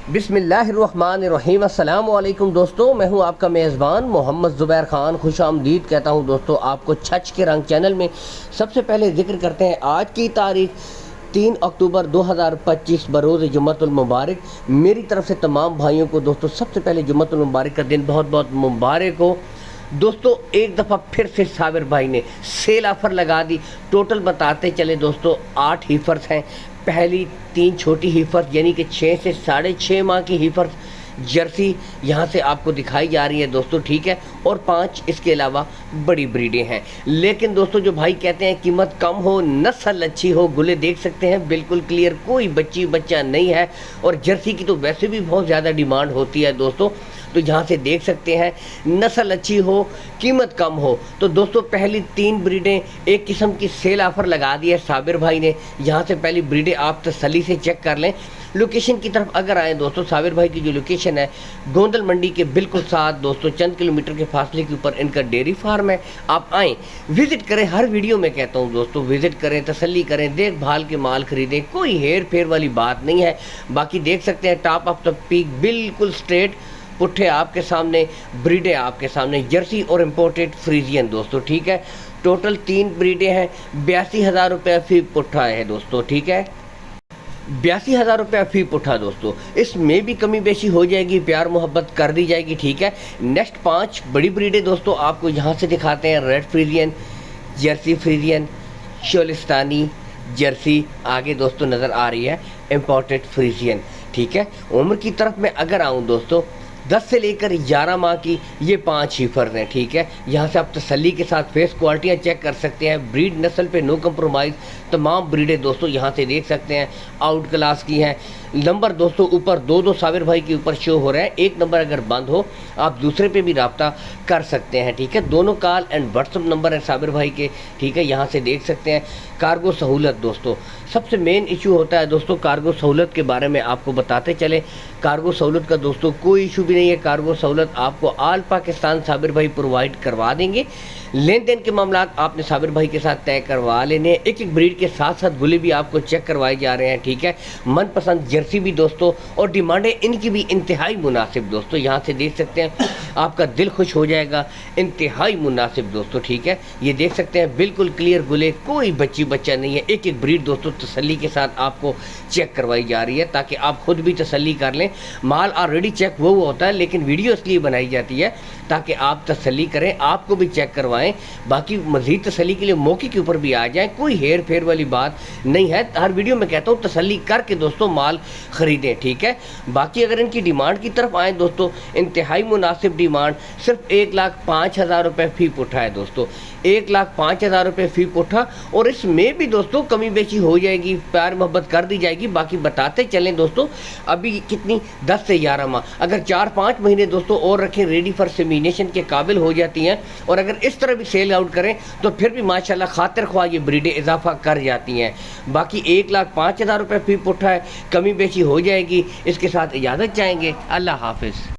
बिस्मिल्लाहिर्रहमानिर्रहीम। अस्सलाम वालेकुम दोस्तों, मैं हूं आपका मेज़बान मोहम्मद ज़ुबैर ख़ान। खुश आमदीद कहता हूं दोस्तों आपको छच के रंग चैनल में। सबसे पहले ज़िक्र करते हैं आज की तारीख 3 अक्टूबर 2025 बरोज़ जुम्मतुल मुबारक। मेरी तरफ से तमाम भाइयों को दोस्तों सबसे पहले जुम्मतुल मुबारक का दिन बहुत बहुत मुबारक हो। दोस्तों एक दफ़ा फिर से साबिर भाई ने सेल ऑफ़र लगा दी। टोटल बताते चले दोस्तों 8 हीफर्स हैं। पहली 3 छोटी हीफर्स यानी कि 6 से 6.5 माह की हीफर्स जर्सी यहाँ से आपको दिखाई जा रही है दोस्तों, ठीक है। और 5 इसके अलावा बड़ी ब्रीडें हैं। लेकिन दोस्तों जो भाई कहते हैं कीमत कम हो, नस्ल अच्छी हो, गुले देख सकते हैं बिल्कुल क्लियर, कोई बच्ची बच्चा नहीं है। और जर्सी की तो वैसे भी बहुत ज़्यादा डिमांड होती है दोस्तों, तो यहाँ से देख सकते हैं नस्ल अच्छी हो, कीमत कम हो। तो दोस्तों पहली 3 ब्रीडें एक किस्म की सेल ऑफ़र लगा दी है साबिर भाई ने। यहाँ से पहली ब्रीडें आप तसल्ली से चेक कर लें। लोकेशन की तरफ अगर आएँ दोस्तों, साबिर भाई की जो लोकेशन है गोंदल मंडी के बिल्कुल साथ दोस्तों, चंद किलोमीटर के फासले के ऊपर इनका डेयरी फार्म है। आप आएँ, विज़िट करें। हर वीडियो में कहता हूँ दोस्तों विज़िट करें, तसल्ली करें, देखभाल के माल ख़रीदें, कोई हेर फेर वाली बात नहीं है। बाकी देख सकते हैं टॉप ऑफ द पीक बिल्कुल स्ट्रेट, पुट्ठे आपके सामने, ब्रीडें आपके सामने, जर्सी और इम्पोर्टेड फ्रीजियन दोस्तों, ठीक है। टोटल 3 ब्रीडें हैं। 82,000 रुपये फ़ी पुट्ठा है दोस्तों, ठीक है। 82,000 रुपये फ़ी पुट्ठा दोस्तों। इसमें भी कमी बेशी हो जाएगी, प्यार मोहब्बत कर दी जाएगी, ठीक है। नेक्स्ट 5 बड़ी ब्रीडें दोस्तों आपको यहाँ से दिखाते हैं। Red Friesian, Jersey Friesian, Cholistani Jersey आगे दोस्तों नज़र आ रही है, इम्पोर्टेड फ्रीजियन, ठीक है। उम्र की तरफ मैं अगर आऊँ दोस्तों 10 से लेकर 11 माह की ये 5 हीफर्स हैं, ठीक है। यहाँ से आप तसल्ली के साथ फेस क्वालिटियाँ चेक कर सकते हैं। ब्रीड नस्ल पे नो कंप्रोमाइज़, तमाम ब्रीडें दोस्तों यहाँ से देख सकते हैं आउट क्लास की हैं। नंबर दोस्तों ऊपर 2 साबिर भाई के ऊपर शो हो रहा है। एक नंबर अगर बंद हो आप दूसरे पे भी रब्ता कर सकते हैं, ठीक है। दोनों कॉल एंड व्हाट्सअप नंबर है साबिर भाई के, ठीक है। यहाँ से देख सकते हैं कार्गो सहूलत दोस्तों, सबसे मेन इशू होता है दोस्तों कार्गो सहूलत के बारे में आपको बताते चले। कार्गो सहूलत का दोस्तों कोई इशू भी नहीं है। कार्गो सहूलत आपको ऑल पाकिस्तान साबिर भाई प्रोवाइड करवा देंगे। लेन देन के मामला आपने साबिर भाई के साथ तय करवा लेने। एक एक ब्रीड के साथ साथ गुले भी आपको चेक करवाए जा रहे हैं, ठीक है। मनपसंद जर्सी भी दोस्तों, और डिमांडें इनकी भी इंतहाई मुनासिब दोस्तों। यहाँ से देख सकते हैं आपका दिल खुश हो जाएगा, इंतहाई मुनासिब दोस्तों, ठीक है। ये देख सकते हैं बिल्कुल क्लियर गुले, कोई बच्ची बच्चा नहीं है। एक एक ब्रीड दोस्तों तसल्ली के साथ आपको चेक करवाई जा रही है ताकि आप खुद भी तसल्ली कर लें। माल ऑलरेडी चेक वो होता है, लेकिन वीडियो इसलिए बनाई जाती है ताकि आप तसल्ली करें, आपको भी चेक करवाएं। बाकी मज़ीद तसल्ली के लिए मौके के ऊपर भी आ जाएं, कोई हेर फेर वाली बात नहीं है। हर वीडियो में कहता हूँ तसल्ली करके दोस्तों माल ख़रीदें, ठीक है। बाकी अगर इनकी डिमांड की तरफ आएँ दोस्तों, इंतहाई मुनासिब डिमांड, सिर्फ 1,05,000 रुपये फ़ी पुट्ठा है दोस्तों। 1,05,000 रुपये फ़ी पुट्ठा, और इसमें भी दोस्तों कमी बेची हो जाएगी, प्यार मोहब्बत कर दी जाएगी। बाकी बताते चलें दोस्तों, अभी कितनी 10 से 11 माह, अगर 4-5 महीने दोस्तों और रखें रेडी फॉर सेमिनेशन के काबिल हो जाती हैं। और अगर इस तरह भी सेल आउट करें तो फिर भी माशाल्लाह खातिर ख्वाह ये ब्रीडें इजाफा कर जाती हैं। बाकी 1,05,000 रुपये फ़ी पुट्ठा है, कमी बेची हो जाएगी। इसके साथ इजाज़त चाहेंगे। अल्लाह हाफिज़।